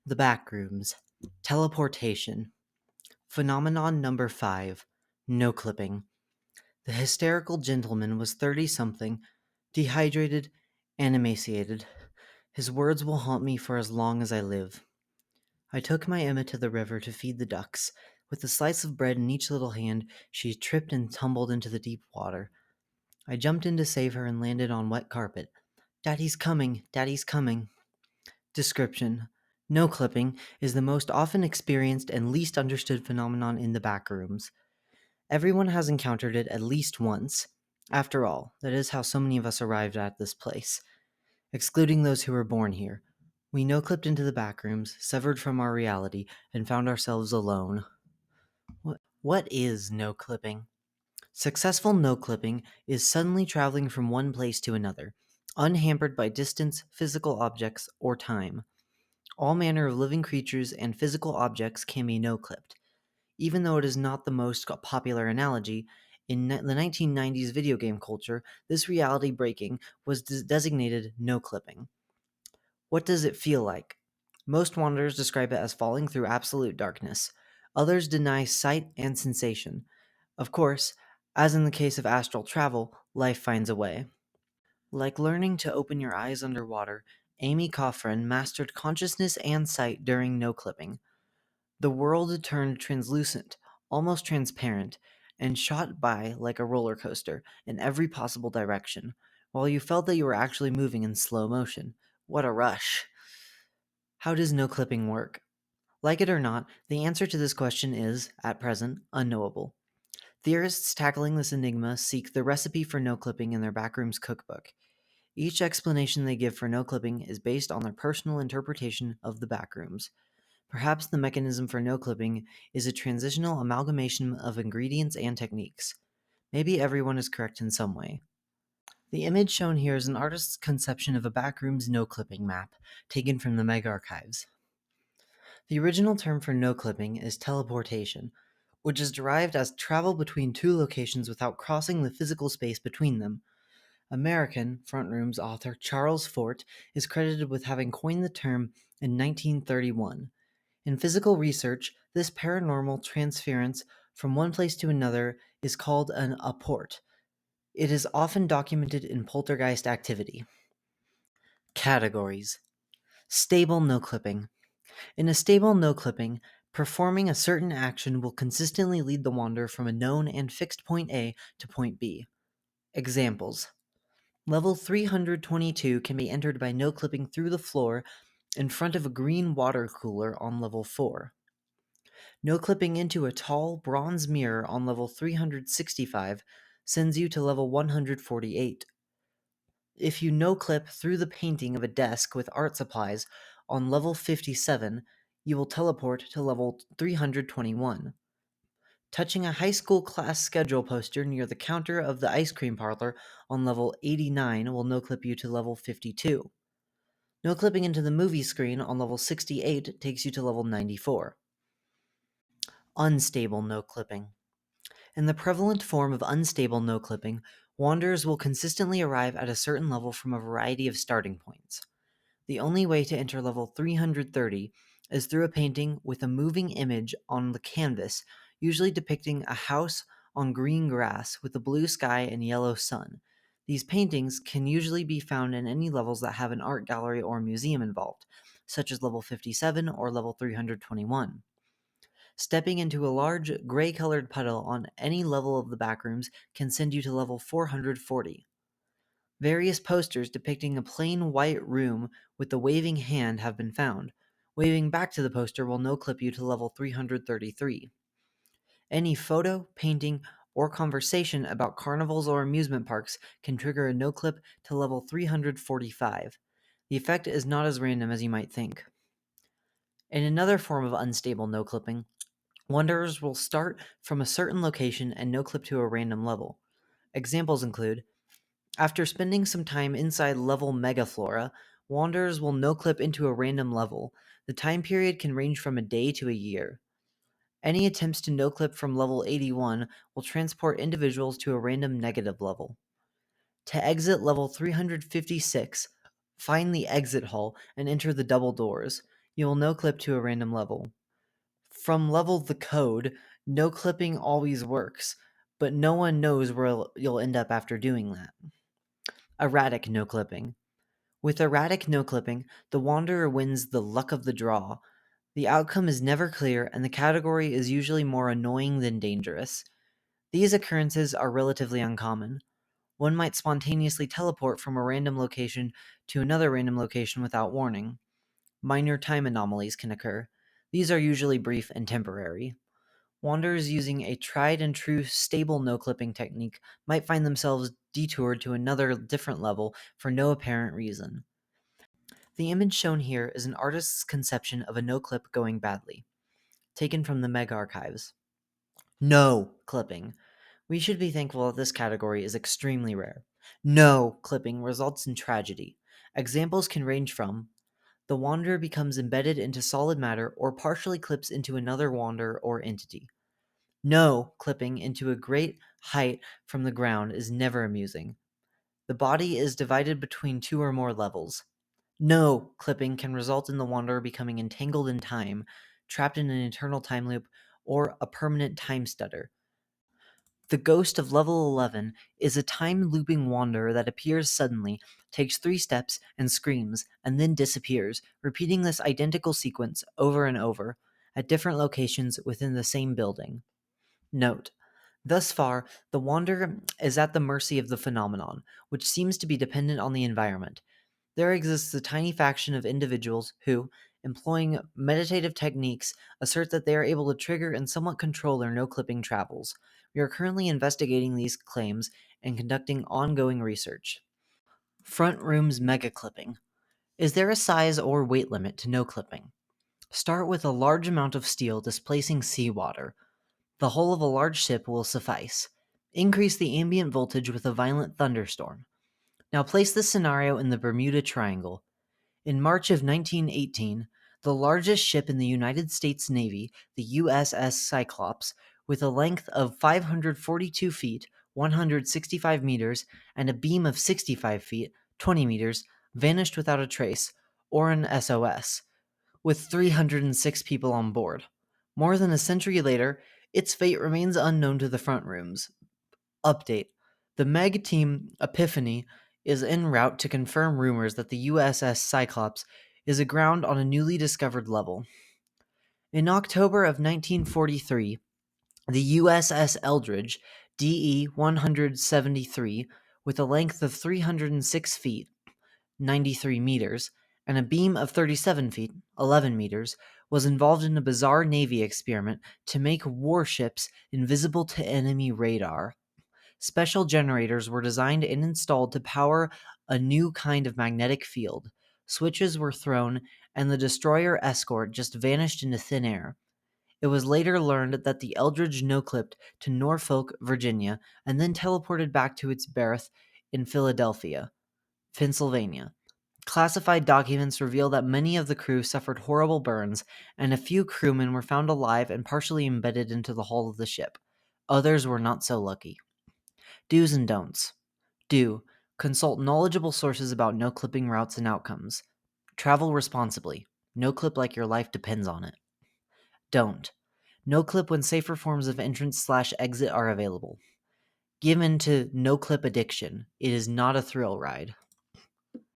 The Backrooms. Teleportation. Phenomenon number 5. No-clipping. The hysterical gentleman was 30-something, dehydrated and emaciated. His words will haunt me for as long as I live. I took my Emma to the river to feed the ducks. With a slice of bread in each little hand, she tripped and tumbled into the deep water. I jumped in to save her and landed on wet carpet. "Daddy's coming! Daddy's coming!" Description: no-clipping is the most often experienced and least understood phenomenon in the backrooms. Everyone has encountered it at least once. After all, that is how so many of us arrived at this place. Excluding those who were born here, we no-clipped into the backrooms, severed from our reality, and found ourselves alone. What is no-clipping? Successful no-clipping is suddenly traveling from one place to another, unhampered by distance, physical objects, or time. All manner of living creatures and physical objects can be no-clipped. Even though it is not the most popular analogy, in the 1990s video game culture, this reality breaking was designated no-clipping. What does it feel like? Most wanderers describe it as falling through absolute darkness. Others deny sight and sensation. Of course, as in the case of astral travel, life finds a way. Like learning to open your eyes underwater, Amy Coffrin mastered consciousness and sight during no-clipping. The world turned translucent, almost transparent, and shot by like a roller coaster in every possible direction, while you felt that you were actually moving in slow motion. What a rush! How does no-clipping work? Like it or not, the answer to this question is, at present, unknowable. Theorists tackling this enigma seek the recipe for no-clipping in their Backrooms cookbook. Each explanation they give for no-clipping is based on their personal interpretation of the backrooms. Perhaps the mechanism for no-clipping is a transitional amalgamation of ingredients and techniques. Maybe everyone is correct in some way. The image shown here is an artist's conception of a backrooms no-clipping map, taken from the Meg archives. The original term for no-clipping is teleportation, which is derived as travel between two locations without crossing the physical space between them. American Front Room's author Charles Fort is credited with having coined the term in 1931. In physical research, this paranormal transference from one place to another is called an apport. It is often documented in poltergeist activity. Categories: stable no-clipping. In a stable no-clipping, performing a certain action will consistently lead the wanderer from a known and fixed point A to point B. Examples: Level 322 can be entered by no-clipping through the floor in front of a green water cooler on level 4. No-clipping into a tall bronze mirror on level 365 sends you to level 148. If you no-clip through the painting of a desk with art supplies on level 57, you will teleport to level 321. Touching a high school class schedule poster near the counter of the ice cream parlor on level 89 will no-clip you to level 52. No-clipping into the movie screen on level 68 takes you to level 94. Unstable no-clipping. In the prevalent form of unstable no-clipping, wanderers will consistently arrive at a certain level from a variety of starting points. The only way to enter level 330 is through a painting with a moving image on the canvas, usually depicting a house on green grass with a blue sky and yellow sun. These paintings can usually be found in any levels that have an art gallery or museum involved, such as level 57 or level 321. Stepping into a large gray-colored puddle on any level of the backrooms can send you to level 440. Various posters depicting a plain white room with a waving hand have been found. Waving back to the poster will no-clip you to level 333. Any photo, painting, or conversation about carnivals or amusement parks can trigger a no-clip to level 345. The effect is not as random as you might think. In another form of unstable no-clipping, wanderers will start from a certain location and no-clip to a random level. Examples include: after spending some time inside level Megaflora, wanderers will no-clip into a random level. The time period can range from a day to a year. Any attempts to no-clip from level 81 will transport individuals to a random negative level. To exit level 356, find the exit hall and enter the double doors. You will no-clip to a random level. From level the code, no-clipping always works, but no one knows where you'll end up after doing that. Erratic no-clipping. With erratic no-clipping, the wanderer wins the luck of the draw. The outcome is never clear, and the category is usually more annoying than dangerous. These occurrences are relatively uncommon. One might spontaneously teleport from a random location to another random location without warning. Minor time anomalies can occur. These are usually brief and temporary. Wanderers using a tried and true stable no-clipping technique might find themselves detoured to another different level for no apparent reason. The image shown here is an artist's conception of a no-clip going badly, taken from the Meg archives. No clipping. We should be thankful that this category is extremely rare. No clipping results in tragedy. Examples can range from the wanderer becomes embedded into solid matter or partially clips into another wanderer or entity. No clipping into a great height from the ground is never amusing. The body is divided between two or more levels. No clipping can result in the wanderer becoming entangled in time, trapped in an eternal time loop, or a permanent time stutter. The ghost of level 11 is a time-looping wanderer that appears suddenly, takes 3 steps, and screams, and then disappears, repeating this identical sequence over and over, at different locations within the same building. Note: thus far, the wanderer is at the mercy of the phenomenon, which seems to be dependent on the environment. There exists a tiny faction of individuals who, employing meditative techniques, assert that they are able to trigger and somewhat control their no-clipping travels. We are currently investigating these claims and conducting ongoing research. Front room's mega-clipping. Is there a size or weight limit to no-clipping? Start with a large amount of steel displacing seawater. The hull of a large ship will suffice. Increase the ambient voltage with a violent thunderstorm. Now place this scenario in the Bermuda Triangle. In March of 1918, the largest ship in the United States Navy, the USS Cyclops, with a length of 542 feet, 165 meters, and a beam of 65 feet, 20 meters, vanished without a trace, or an SOS, with 306 people on board. More than a century later, its fate remains unknown to the front rooms. Update: the Meg Team Epiphany is en route to confirm rumors that the USS Cyclops is aground on a newly discovered level. In October of 1943, the USS Eldridge, DE 173, with a length of 306 feet, 93 meters, and a beam of 37 feet, 11 meters, was involved in a bizarre Navy experiment to make warships invisible to enemy radar. Special generators were designed and installed to power a new kind of magnetic field. Switches were thrown, and the destroyer escort just vanished into thin air. It was later learned that the Eldridge no-clipped to Norfolk, Virginia, and then teleported back to its berth in Philadelphia, Pennsylvania. Classified documents reveal that many of the crew suffered horrible burns, and a few crewmen were found alive and partially embedded into the hull of the ship. Others were not so lucky. Do's and don'ts. Do: consult knowledgeable sources about no-clipping routes and outcomes. Travel responsibly. No-clip like your life depends on it. Don't: no-clip when safer forms of entrance/exit are available. Give in to no-clip addiction. It is not a thrill ride.